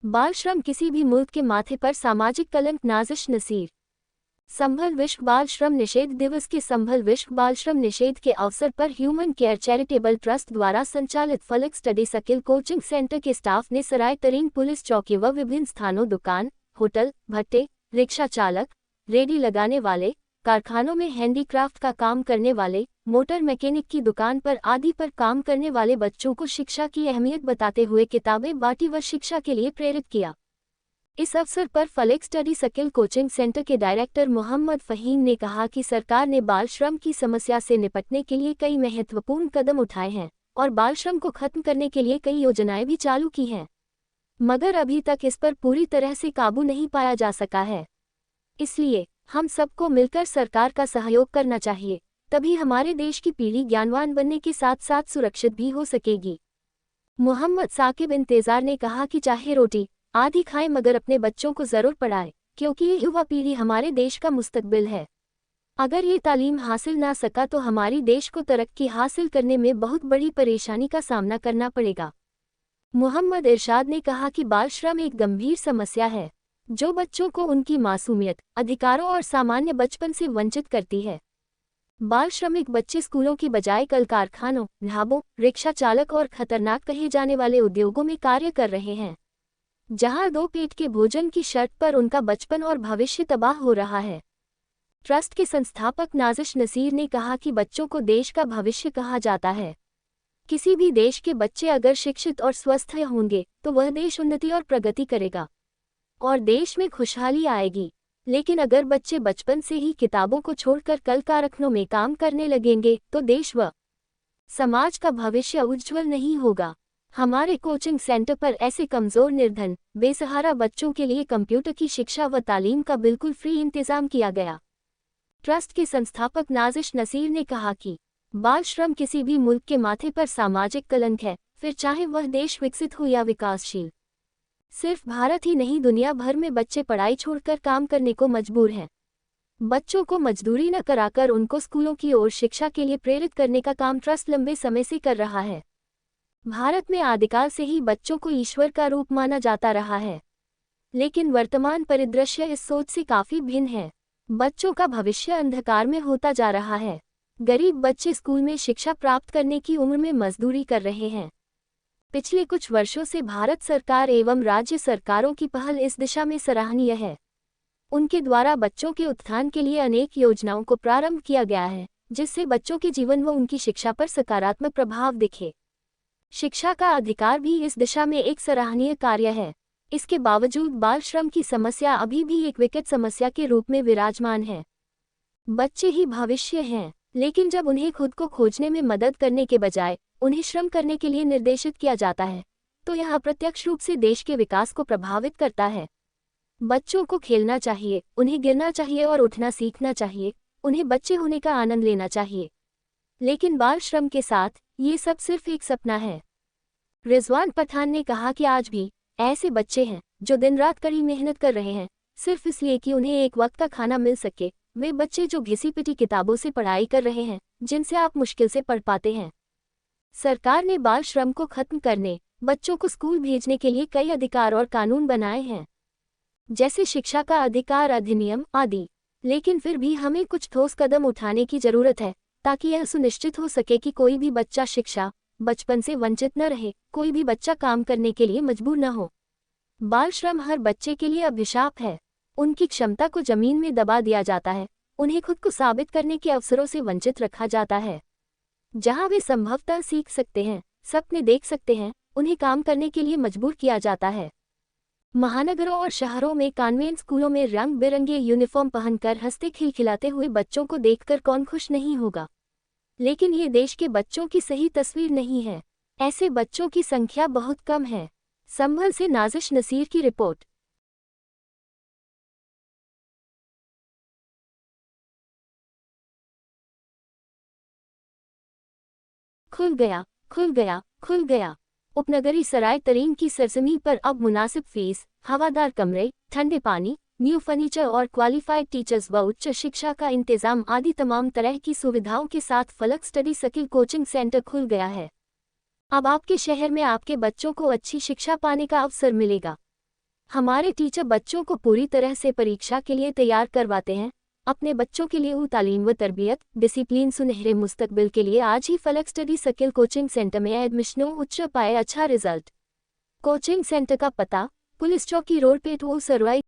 बाल श्रम किसी भी मुल्क के माथे पर सामाजिक कलंक। नाज़िश नसीर। संभल विश्व बाल श्रम निषेध दिवस के संभल विश्व बाल श्रम निषेध के अवसर पर ह्यूमन केयर चैरिटेबल ट्रस्ट द्वारा संचालित फलक स्टडी स्किल कोचिंग सेंटर के स्टाफ ने सराय तरीन पुलिस चौकी व विभिन्न स्थानों दुकान, होटल, भट्टे, रिक्शा चालक, रेडी लगाने वाले, कारखानों में हैंडीक्राफ्ट का काम करने वाले, मोटर मैकेनिक की दुकान पर आदि पर काम करने वाले बच्चों को शिक्षा की अहमियत बताते हुए किताबें बांटी व शिक्षा के लिए प्रेरित किया। इस अवसर पर फलक स्टडी स्किल कोचिंग सेंटर के डायरेक्टर मोहम्मद फ़हीम ने कहा कि सरकार ने बाल श्रम की समस्या से निपटने के लिए कई महत्वपूर्ण कदम उठाए हैं और बाल श्रम को खत्म करने के लिए कई योजनाएं भी चालू की हैं, मगर अभी तक इस पर पूरी तरह से काबू नहीं पाया जा सका है। इसलिए हम सबको मिलकर सरकार का सहयोग करना चाहिए, तभी हमारे देश की पीढ़ी ज्ञानवान बनने के साथ साथ सुरक्षित भी हो सकेगी। मोहम्मद साकिब इंतजार ने कहा कि चाहे रोटी आदि खाएं मगर अपने बच्चों को जरूर पढ़ाएं, क्योंकि ये युवा पीढ़ी हमारे देश का मुस्तकबिल है। अगर ये तालीम हासिल ना सका तो हमारी देश को तरक्की हासिल करने में बहुत बड़ी परेशानी का सामना करना पड़ेगा। मोहम्मद इरशाद ने कहा कि बाल श्रम एक गंभीर समस्या है जो बच्चों को उनकी मासूमियत, अधिकारों और सामान्य बचपन से वंचित करती है। बाल श्रमिक बच्चे स्कूलों की बजाय कल कारखानों, ढाबों, रिक्शा चालक और खतरनाक कहे जाने वाले उद्योगों में कार्य कर रहे हैं, जहां दो पेट के भोजन की शर्त पर उनका बचपन और भविष्य तबाह हो रहा है। ट्रस्ट के संस्थापक नाज़िश नसीर ने कहा कि बच्चों को देश का भविष्य कहा जाता है। किसी भी देश के बच्चे अगर शिक्षित और स्वस्थ होंगे तो वह देश उन्नति और प्रगति करेगा और देश में खुशहाली आएगी। लेकिन अगर बच्चे बचपन से ही किताबों को छोड़कर कल कारखानों में काम करने लगेंगे तो देश व समाज का भविष्य उज्ज्वल नहीं होगा। हमारे कोचिंग सेंटर पर ऐसे कमजोर, निर्धन, बेसहारा बच्चों के लिए कंप्यूटर की शिक्षा व तालीम का बिल्कुल फ्री इंतजाम किया गया। ट्रस्ट के संस्थापक नाज़िश नसीर ने कहा कि बाल श्रम किसी भी मुल्क के माथे पर सामाजिक कलंक है, फिर चाहे वह देश विकसित हो या विकासशील। सिर्फ भारत ही नहीं, दुनिया भर में बच्चे पढ़ाई छोड़कर काम करने को मजबूर हैं। बच्चों को मजदूरी न कराकर उनको स्कूलों की ओर शिक्षा के लिए प्रेरित करने का काम ट्रस्ट लंबे समय से कर रहा है। भारत में आदिकाल से ही बच्चों को ईश्वर का रूप माना जाता रहा है, लेकिन वर्तमान परिदृश्य इस सोच से काफी भिन्न है। बच्चों का भविष्य अंधकार में होता जा रहा है। गरीब बच्चे स्कूल में शिक्षा प्राप्त करने की उम्र में मजदूरी कर रहे हैं। पिछले कुछ वर्षों से भारत सरकार एवं राज्य सरकारों की पहल इस दिशा में सराहनीय है। उनके द्वारा बच्चों के उत्थान के लिए अनेक योजनाओं को प्रारंभ किया गया है, जिससे बच्चों के जीवन व उनकी शिक्षा पर सकारात्मक प्रभाव दिखे। शिक्षा का अधिकार भी इस दिशा में एक सराहनीय कार्य है। इसके बावजूद बाल श्रम की समस्या अभी भी एक विकट समस्या के रूप में विराजमान है। बच्चे ही भविष्य हैं, लेकिन जब उन्हें खुद को खोजने में मदद करने के बजाय उन्हें श्रम करने के लिए निर्देशित किया जाता है, तो यह अप्रत्यक्ष रूप से देश के विकास को प्रभावित करता है। बच्चों को खेलना चाहिए, उन्हें गिरना चाहिए और उठना सीखना चाहिए, उन्हें बच्चे होने का आनंद लेना चाहिए। लेकिन बाल श्रम के साथ ये सब सिर्फ एक सपना है। रिजवान पठान ने कहा कि आज भी ऐसे बच्चे हैं जो दिन रात कड़ी मेहनत कर रहे हैं सिर्फ इसलिए कि उन्हें एक वक्त का खाना मिल सके। वे बच्चे जो घिसी पिटी किताबों से पढ़ाई कर रहे हैं, जिनसे आप मुश्किल से पढ़ पाते हैं। सरकार ने बाल श्रम को खत्म करने, बच्चों को स्कूल भेजने के लिए कई अधिकार और कानून बनाए हैं, जैसे शिक्षा का अधिकार अधिनियम आदि। लेकिन फिर भी हमें कुछ ठोस कदम उठाने की जरूरत है ताकि यह सुनिश्चित हो सके कि कोई भी बच्चा शिक्षा बचपन से वंचित न रहे, कोई भी बच्चा काम करने के लिए मजबूर न हो। बाल श्रम हर बच्चे के लिए अभिशाप है। उनकी क्षमता को जमीन में दबा दिया जाता है, उन्हें खुद को साबित करने के अवसरों से वंचित रखा जाता है। जहां वे संभवतः सीख सकते हैं, सपने देख सकते हैं, उन्हें काम करने के लिए मजबूर किया जाता है। महानगरों और शहरों में कॉन्वेंट स्कूलों में रंग बिरंगे यूनिफॉर्म पहनकर हंसते खिलखिलाते हुए बच्चों को देखकर कौन खुश नहीं होगा। लेकिन ये देश के बच्चों की सही तस्वीर नहीं है। ऐसे बच्चों की संख्या बहुत कम है। संभल से नाज़िश नसीर की रिपोर्ट। खुल गया, खुल गया, खुल गया। उपनगरी सराय तरीन की सरजमी पर अब मुनासिब फीस, हवादार कमरे, ठंडे पानी, न्यू फर्नीचर और क्वालिफाइड टीचर्स व उच्च शिक्षा का इंतजाम आदि तमाम तरह की सुविधाओं के साथ फलक स्टडी स्किल कोचिंग सेंटर खुल गया है। अब आपके शहर में आपके बच्चों को अच्छी शिक्षा पाने का अवसर मिलेगा। हमारे टीचर बच्चों को पूरी तरह से परीक्षा के लिए तैयार करवाते हैं। अपने बच्चों के लिए तालीम व तरबियत, डिसिप्लिन, सुनहरे मुस्तकबिल के लिए आज ही फलक स्टडी सर्किल कोचिंग सेंटर में एडमिशनों उच्च पाए अच्छा रिजल्ट। कोचिंग सेंटर का पता: पुलिस चौकी रोड, पेटवो, सरवाई।